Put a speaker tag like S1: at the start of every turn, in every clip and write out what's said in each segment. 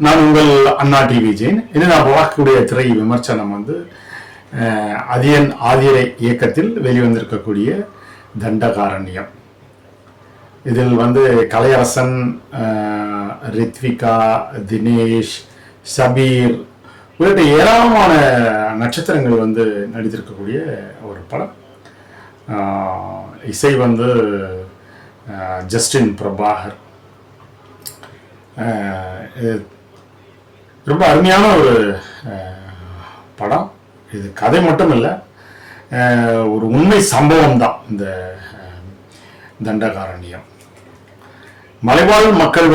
S1: நான் உங்கள் அண்ணா டிவி ஜெயின். இது நான் பார்க்கக்கூடிய திரை விமர்சனம் அதியன் ஆதிரை இயக்கத்தில் வெளிவந்திருக்கக்கூடிய தண்டகாரண்யம். இதில் கலையரசன், ரித்விகா, தினேஷ், சபீர் உள்ளிட்ட ஏராளமான நட்சத்திரங்கள் நடித்திருக்கக்கூடிய ஒரு படம். இசை ஜஸ்டின் பிரபாகர். ரொம்ப அருமையான ஒரு படம். இது கதை மட்டும் இல்லை, ஒரு உண்மை சம்பவம் தான் இந்த தண்டகாரண்யம். மலைவாழ் மக்கள்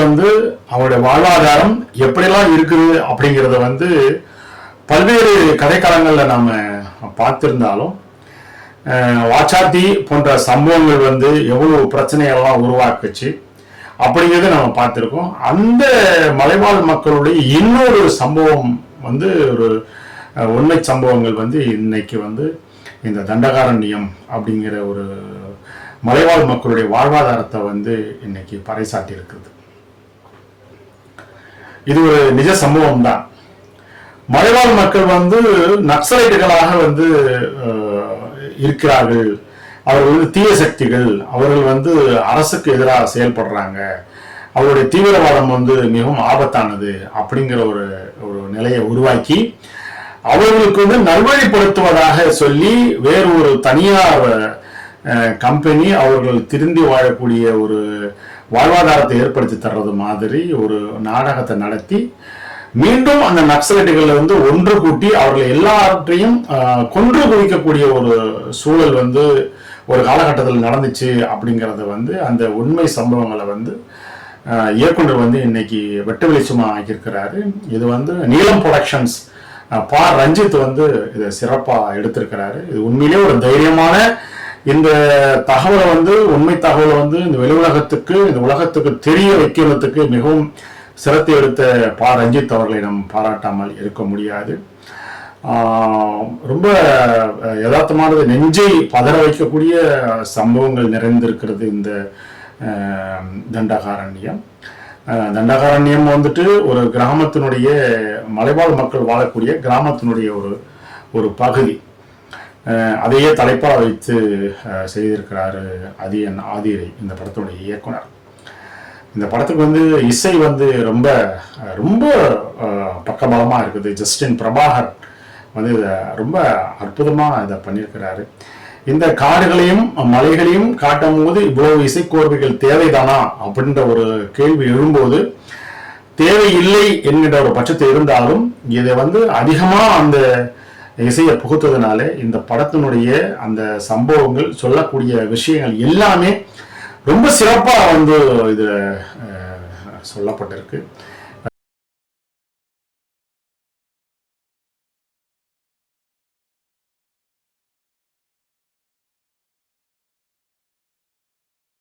S1: அவருடைய வாழ்வாதாரம் எப்படியெல்லாம் இருக்குது அப்படிங்கிறத பல்வேறு கதைக்களங்களில் நாம் பார்த்திருந்தாலும், வாச்சாத்தி போன்ற சம்பவங்கள் எவ்வளவு பிரச்சனையெல்லாம் உருவாக்குச்சு அப்படிங்கிறத நம்ம பார்த்துருக்கோம். அந்த மலைவாழ் மக்களுடைய இன்னொரு சம்பவம் ஒரு உண்மை சம்பவங்கள் இன்னைக்கு இந்த தண்டகாரண்யம் அப்படிங்கிற ஒரு மலைவாழ் மக்களுடைய வாழ்வாதாரத்தை இன்னைக்கு பறைசாட்டி இருக்குது. இது ஒரு நிஜ சம்பவம் தான். மலைவாழ் மக்கள் நக்சலைட்டுகளாக இருக்கிறார்கள். அவர்கள் தீய சக்திகள். அவர்கள் அரசுக்கு எதிராக செயல்படுறாங்க. அவருடைய தீவிரவாதம் மிகவும் ஆபத்தானது அப்படிங்கிற ஒரு நிலையை உருவாக்கி அவர்களுக்கு நல்வழிப்படுத்துவதாக சொல்லி வேறு ஒரு தனியார் கம்பெனி அவர்கள் திருந்தி வாழக்கூடிய ஒரு வாழ்வாதாரத்தை ஏற்படுத்தி தர்றது மாதிரி ஒரு நாடகத்தை நடத்தி மீண்டும் அந்த நக்சலைட்டுகள் ஒன்று கூட்டி அவர்கள் எல்லாவற்றையும் கொன்று குவிக்கக்கூடிய ஒரு சூழல் ஒரு காலகட்டத்தில் நடந்துச்சு அப்படிங்கிறத அந்த உண்மை சம்பவங்களை இயக்குனர் இன்னைக்கு வெட்ட வெளிச்சமா ஆக்கியிருக்கிறாரு. இது நீலம் ப்ரொடக்ஷன்ஸ் பா ரஞ்சித் இதை சிறப்பா எடுத்திருக்கிறாரு. இது உண்மையிலே ஒரு தைரியமான இந்த தகவலை உண்மை தகவலை இந்த வெளி உலகத்துக்கு, இந்த உலகத்துக்கு தெரிய வைக்கிறதுக்கு மிகவும் சிரத்தை எடுத்த பா ரஞ்சித் அவர்களை நாம் பாராட்டாமல் இருக்க முடியாது. ரொம்ப யதார்த்தமானது, நெஞ்சை பதற வைக்கக்கூடிய சம்பவங்கள் நிறைந்திருக்கிறது இந்த தண்டகாரண்யம். தண்டகாரண்யம் ஒரு கிராமத்தினுடைய, மலைவாழ் மக்கள் வாழக்கூடிய கிராமத்தினுடைய ஒரு பகுதி. அதையே தலைப்பாக வைத்து செய்திருக்கிறாரு அதியன் ஆதிரை, இந்த படத்துடைய இயக்குனர். இந்த படத்துக்கு இசை ரொம்ப ரொம்ப பக்கபலமாக இருக்குது. ஜஸ்டின் பிரபாகர் இதை ரொம்ப அற்புதமாக இதை பண்ணியிருக்கிறாரு. இந்த காடுகளையும் மலைகளையும் காட்டும் போது இவ்வளவு இசைக்கோர்வைகள் தேவைதானா அப்படின்ற ஒரு கேள்வி எழும்போது, தேவையில்லை என்கின்ற ஒரு பட்சத்தை இருந்தாலும் இதை அதிகமாக அந்த இசையை புகுத்ததுனால இந்த படத்தினுடைய அந்த சம்பவங்கள், சொல்லக்கூடிய விஷயங்கள் எல்லாமே ரொம்ப சிறப்பாக இது சொல்லப்பட்டிருக்கு.